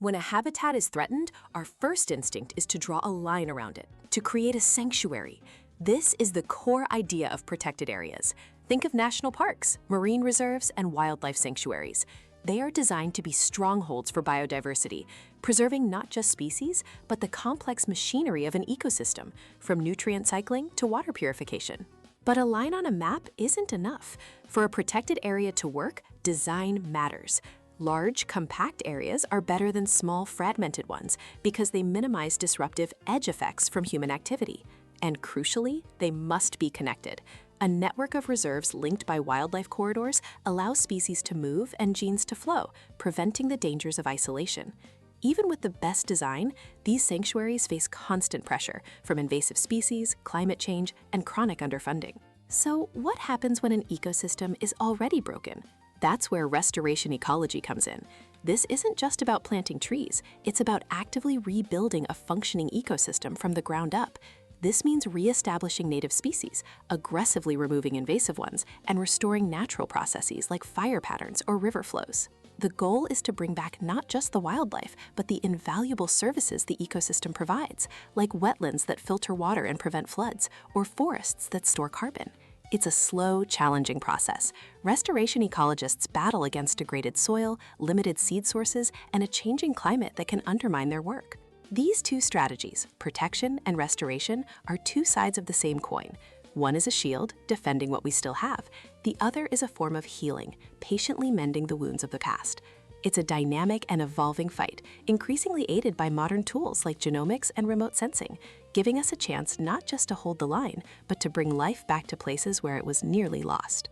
When a habitat is threatened, our first instinct is to draw a line around it, to create a sanctuary. This is the core idea of protected areas. Think of national parks, marine reserves, and wildlife sanctuaries. They are designed to be strongholds for biodiversity, preserving not just species, but the complex machinery of an ecosystem, from nutrient cycling to water purification. But a line on a map isn't enough. For a protected area to work, design matters. Large, compact areas are better than small, fragmented ones because they minimize disruptive edge effects from human activity. And crucially, they must be connected. A network of reserves linked by wildlife corridors allows species to move and genes to flow, preventing the dangers of isolation. Even with the best design, these sanctuaries face constant pressure from invasive species, climate change, and chronic underfunding. So what happens when an ecosystem is already broken? That's where restoration ecology comes in. This isn't just about planting trees, it's about actively rebuilding a functioning ecosystem from the ground up. This means re-establishing native species, aggressively removing invasive ones, and restoring natural processes like fire patterns or river flows. The goal is to bring back not just the wildlife, but the invaluable services the ecosystem provides, like wetlands that filter water and prevent floods, or forests that store carbon. It's a slow, challenging process. Restoration ecologists battle against degraded soil, limited seed sources, and a changing climate that can undermine their work. These two strategies, protection and restoration, are two sides of the same coin. One is a shield, defending what we still have. The other is a form of healing, patiently mending the wounds of the past. It's a dynamic and evolving fight, increasingly aided by modern tools like genomics and remote sensing, giving us a chance not just to hold the line, but to bring life back to places where it was nearly lost.